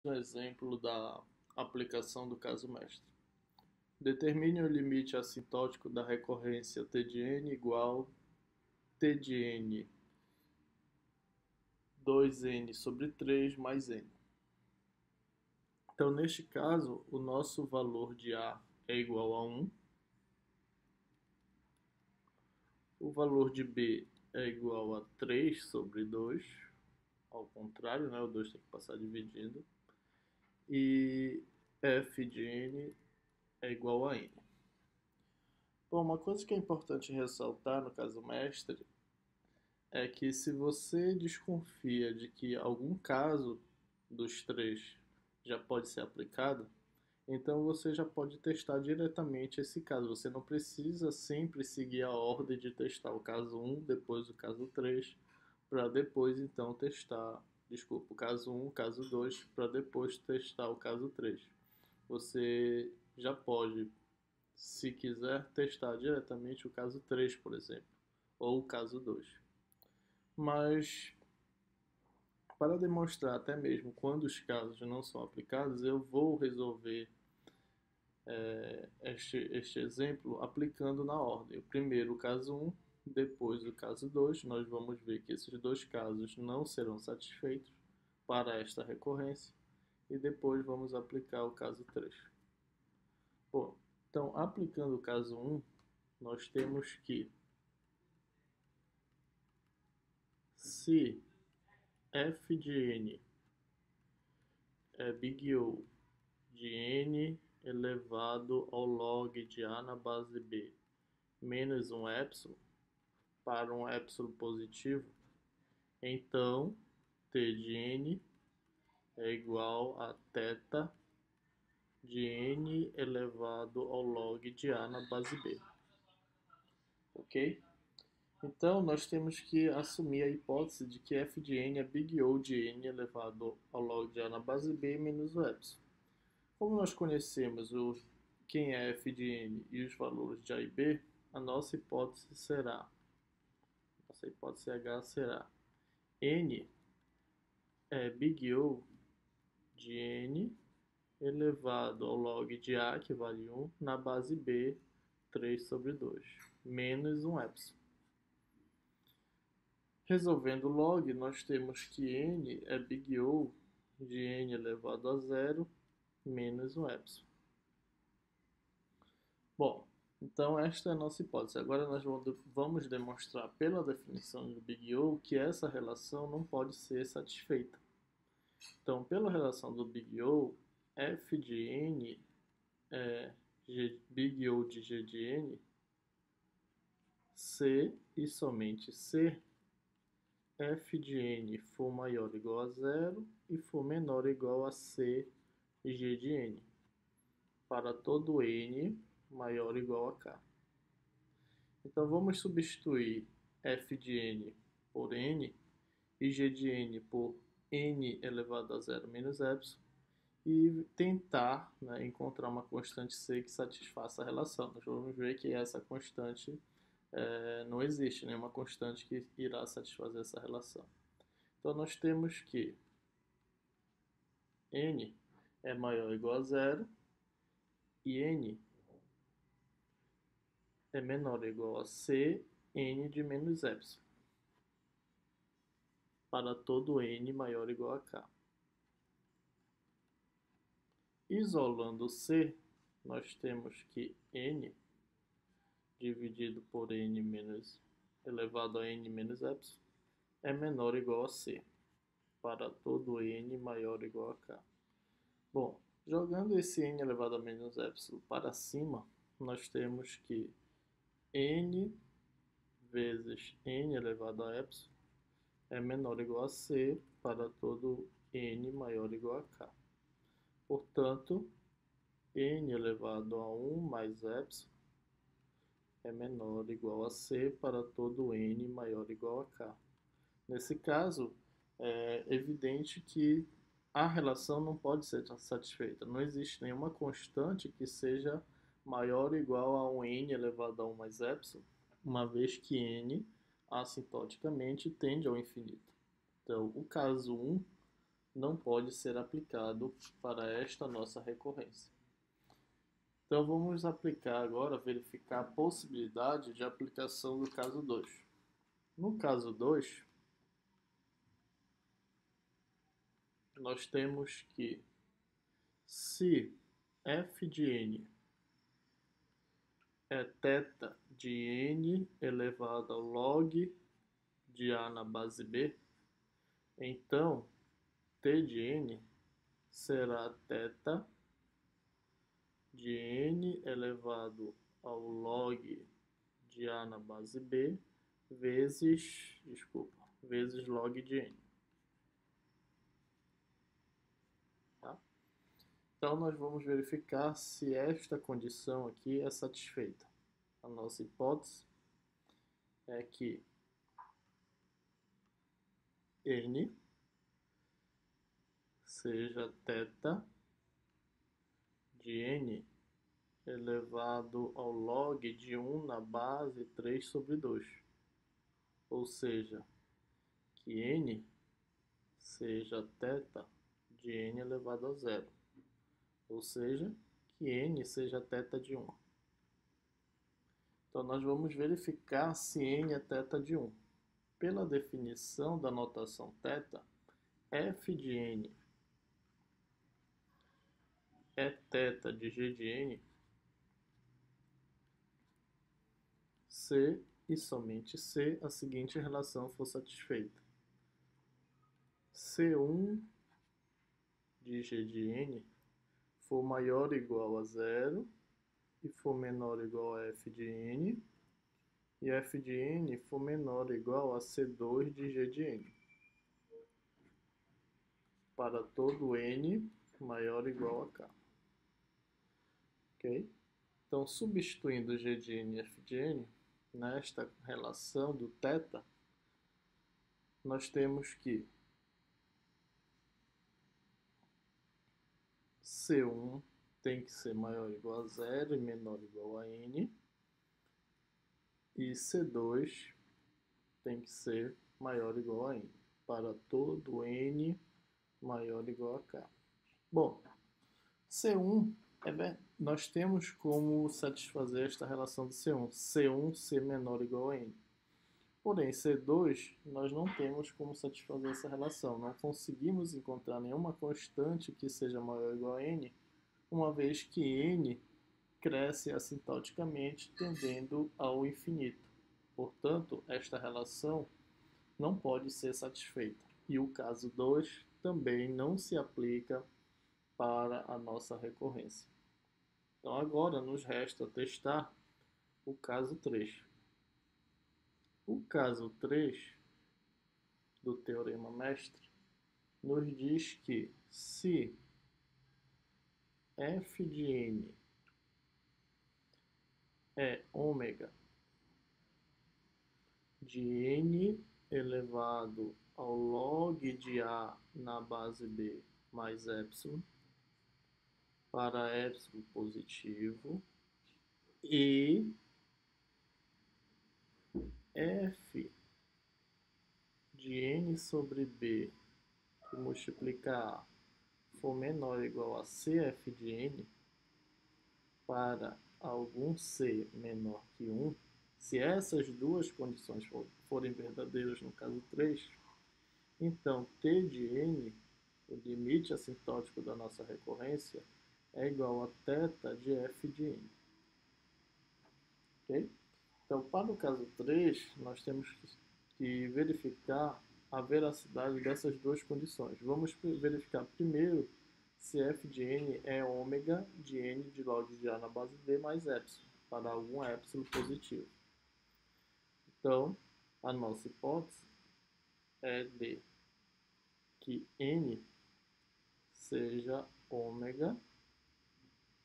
no exemplo da aplicação do caso mestre. Determine o limite assintótico da recorrência T de n igual T de n 2n sobre 3 mais n. Então, neste caso, o nosso valor de A é igual a 1, o valor de B é igual a 3 sobre 2, ao contrário, né? O 2 tem que passar dividindo, e f de n é igual a n. Bom, uma coisa que é importante ressaltar no caso mestre é que se você desconfia de que algum caso dos três já pode ser aplicado, então você já pode testar diretamente esse caso. Você não precisa sempre seguir a ordem de testar o caso 1, depois o caso 3, para depois então testar, desculpa, o caso 1, o caso 2, para depois testar o caso 3. Você já pode, se quiser, testar diretamente o caso 3, por exemplo, ou o caso 2. Mas, para demonstrar até mesmo quando os casos não são aplicados, eu vou resolver este exemplo aplicando na ordem. O primeiro, o caso 1, depois o caso 2. Nós vamos ver que esses dois casos não serão satisfeitos para esta recorrência. E depois vamos aplicar o caso 3. Bom, então, aplicando o caso 1, nós temos que, se f de n é big O de n elevado ao log de A na base B menos um epsilon para um epsilon positivo, então T de n é igual a θ de n elevado ao log de A na base B. Ok? Então, nós temos que assumir a hipótese de que f de n é big O de n elevado ao log de A na base B menos o epsilon. Como nós conhecemos quem é f de n e os valores de A e B, a nossa hipótese H será n é big O de n elevado ao log de A, que vale 1, na base B, 3 sobre 2, menos um epsilon. Resolvendo log, nós temos que n é big O de n elevado a 0 menos um epsilon. Bom, então esta é a nossa hipótese. Agora nós vamos demonstrar pela definição do big O que essa relação não pode ser satisfeita. Então, pela relação do big O, f de n é big O de g de n, se e somente se f de n for maior ou igual a 0 e for menor ou igual a c g de n, para todo n maior ou igual a k. Então vamos substituir f de n por n e g de n por n elevado a 0 menos epsilon e tentar, né, encontrar uma constante c que satisfaça a relação. Nós vamos ver que essa constante não existe nenhuma constante que irá satisfazer essa relação. Então nós temos que n é maior ou igual a 0 e n é menor ou igual a c n de menos epsilon para todo n maior ou igual a k. Isolando c, nós temos que n dividido por n menos elevado a n menos epsilon é menor ou igual a c para todo n maior ou igual a k. Bom, jogando esse n elevado a menos epsilon para cima, nós temos que n vezes n elevado a epsilon é menor ou igual a c para todo n maior ou igual a k. Portanto, n elevado a 1 mais epsilon é menor ou igual a c para todo n maior ou igual a k. Nesse caso, é evidente que a relação não pode ser satisfeita. Não existe nenhuma constante que seja maior ou igual a um n elevado a 1 mais epsilon, uma vez que n assintoticamente tende ao infinito. Então, o caso 1 não pode ser aplicado para esta nossa recorrência. Então vamos aplicar agora, verificar a possibilidade de aplicação do caso 2. No caso 2, nós temos que se f de n é θ de n elevado ao log de a na base b, então t de n será θ de n elevado ao log de a na base b vezes log de n. Tá? Então nós vamos verificar se esta condição aqui é satisfeita. A nossa hipótese é que n seja θ de n elevado ao log de 1 na base 3 sobre 2. Ou seja, que n seja θ de n elevado a zero. Ou seja, que n seja θ de 1. Então nós vamos verificar se n é θ de 1. Pela definição da notação θ, f de n é θ de g de n se e somente se a seguinte relação for satisfeita. C1 de g de n for maior ou igual a zero e for menor ou igual a f de n, e f de n for menor ou igual a C2 de g de n, para todo n maior ou igual a k. Ok? Então, substituindo g de n e f de n, nesta relação do θ, nós temos que C1 tem que ser maior ou igual a zero e menor ou igual a n, e C2 tem que ser maior ou igual a n, para todo n maior ou igual a k. Bom, C1, nós temos como satisfazer esta relação de C1. C1 ser menor ou igual a n. Porém, C2, nós não temos como satisfazer essa relação. Não conseguimos encontrar nenhuma constante que seja maior ou igual a n, uma vez que n cresce assintoticamente, tendendo ao infinito. Portanto, esta relação não pode ser satisfeita. E o caso 2 também não se aplica para a nossa recorrência. Então agora nos resta testar o caso 3. O caso 3 do teorema mestre nos diz que se f de n é ômega de n elevado ao log de a na base b mais epsilon, para epsilon positivo, e f de n sobre b que multiplica a for menor ou igual a cf de n, para algum c menor que 1, se essas duas condições forem verdadeiras no caso 3, então t de n, o limite assintótico da nossa recorrência, é igual a θ de f de n. Ok? Então, para o caso 3, nós temos que verificar a veracidade dessas duas condições. Vamos verificar primeiro se f de n é ômega de n de log de a na base b mais epsilon, para algum epsilon positivo. Então, a nossa hipótese é de que n seja ômega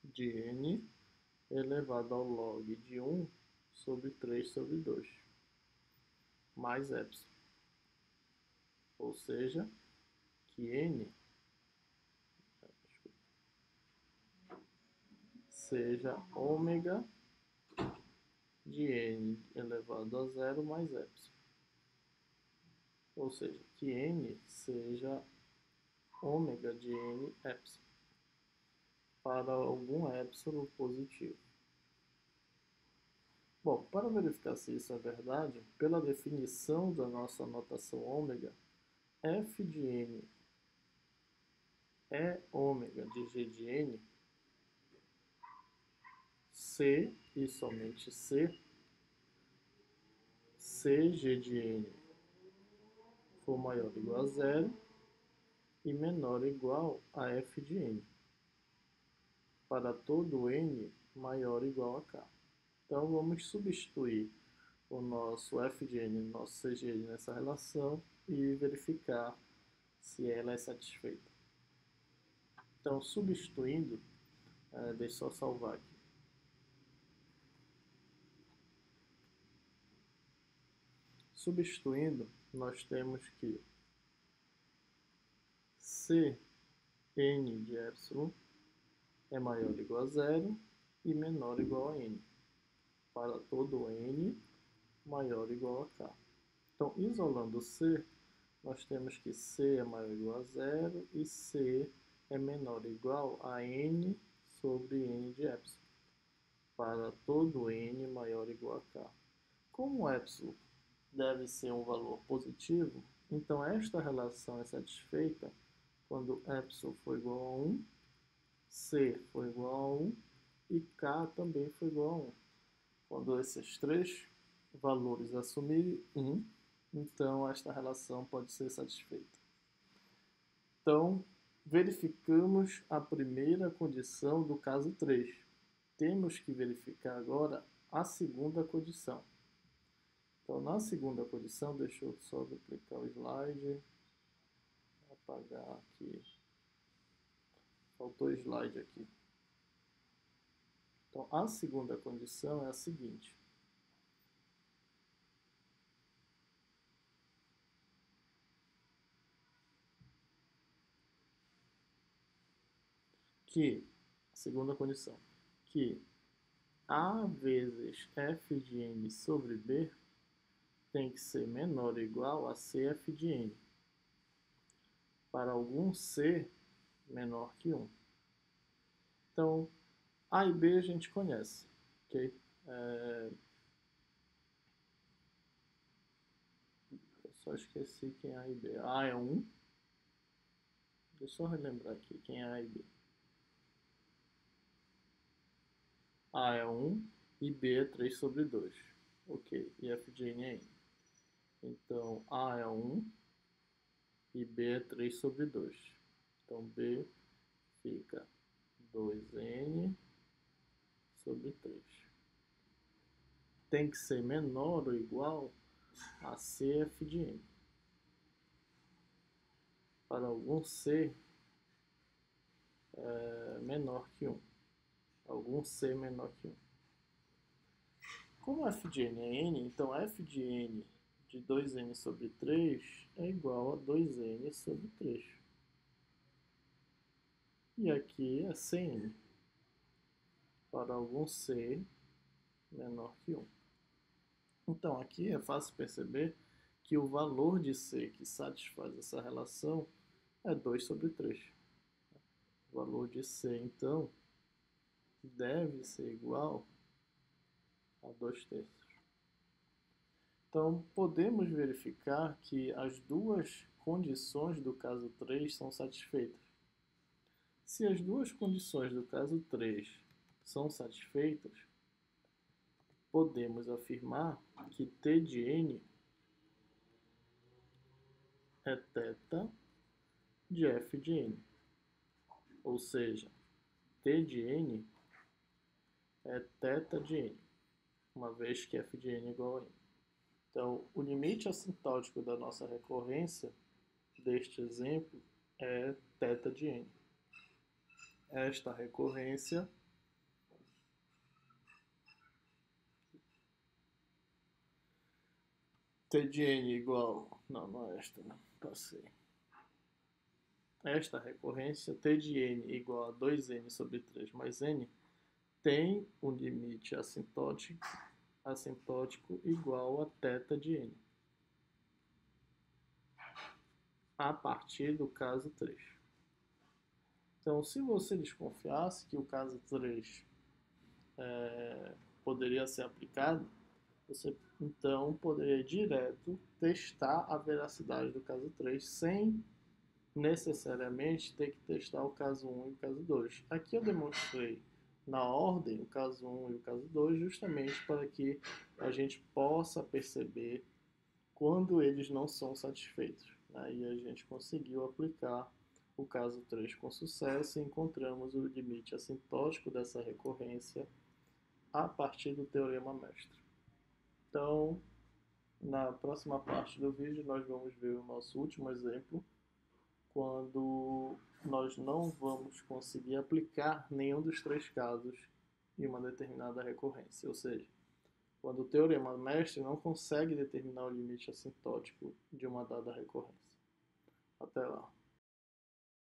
de n elevado ao log de 1 sobre 3 sobre 2, mais epsilon. Ou seja, que n seja ômega de n elevado a zero mais epsilon. Ou seja, que n seja ômega de n epsilon para algum epsilon positivo. Bom, para verificar se isso é verdade, pela definição da nossa notação ômega, f de n é ômega de g de n, C e somente C, se g de n for maior ou igual a zero e menor ou igual a f de n, para todo n maior ou igual a k. Então vamos substituir o nosso f de n e o nosso c de n nessa relação e verificar se ela é satisfeita. Então, substituindo, deixa eu só salvar aqui. Substituindo, nós temos que Cn de epsilon é maior ou igual a zero e menor ou igual a n, para todo n maior ou igual a k. Então, isolando C, nós temos que C é maior ou igual a zero e C é menor ou igual a n sobre n de epsilon, para todo n maior ou igual a k. Como epsilon deve ser um valor positivo, então esta relação é satisfeita quando epsilon for igual a 1, C for igual a 1 e K também for igual a 1. Quando esses três valores assumirem 1, então esta relação pode ser satisfeita. Então, verificamos a primeira condição do caso 3. Temos que verificar agora a segunda condição. Então, na segunda condição, deixa eu só duplicar o slide, apagar aqui, faltou slide aqui. Então, a segunda condição é a seguinte. Segunda condição, que A vezes f de n sobre B tem que ser menor ou igual a cf de n, para algum c menor que 1. Então, A e B a gente conhece, ok? Eu só esqueci quem é A e B. A é 1. Deixa eu relembrar aqui quem é A e B. A é 1 e B é 3 sobre 2. Ok, e f de n é n. Então, A é 1 e B é 3 sobre 2. Então, B fica 2n sobre 3. Tem que ser menor ou igual a cf de n. Para algum c menor que 1. Algum c menor que 1. Como f de n é n, então f de n de 2n sobre 3 é igual a 2n sobre 3. E aqui é Cn, para algum c menor que 1. Então, aqui é fácil perceber que o valor de C que satisfaz essa relação é 2 sobre 3. O valor de C, então, deve ser igual a 2/3. Então, podemos verificar que as duas condições do caso 3 são satisfeitas. Se as duas condições do caso 3 são satisfeitas, podemos afirmar que T de n é θ de f de n. Ou seja, T de n é θ de n, uma vez que f de n é igual a n. Então, o limite assintótico da nossa recorrência deste exemplo é θ de n. Esta recorrência T de n igual... Não é esta, não. Passei. Esta recorrência, T de n igual a 2n sobre 3 mais n, tem um limite assintótico igual a θ de n, a partir do caso 3. Então, se você desconfiasse que o caso 3 poderia ser aplicado, você então poderia direto testar a veracidade do caso 3 sem necessariamente ter que testar o caso 1 e o caso 2. Aqui eu demonstrei na ordem o caso 1 e o caso 2 justamente para que a gente possa perceber quando eles não são satisfeitos. Aí a gente conseguiu aplicar o caso 3 com sucesso e encontramos o limite assintótico dessa recorrência a partir do teorema mestre. Então, na próxima parte do vídeo, nós vamos ver o nosso último exemplo, quando nós não vamos conseguir aplicar nenhum dos três casos em uma determinada recorrência, ou seja, quando o teorema mestre não consegue determinar o limite assintótico de uma dada recorrência. Até lá.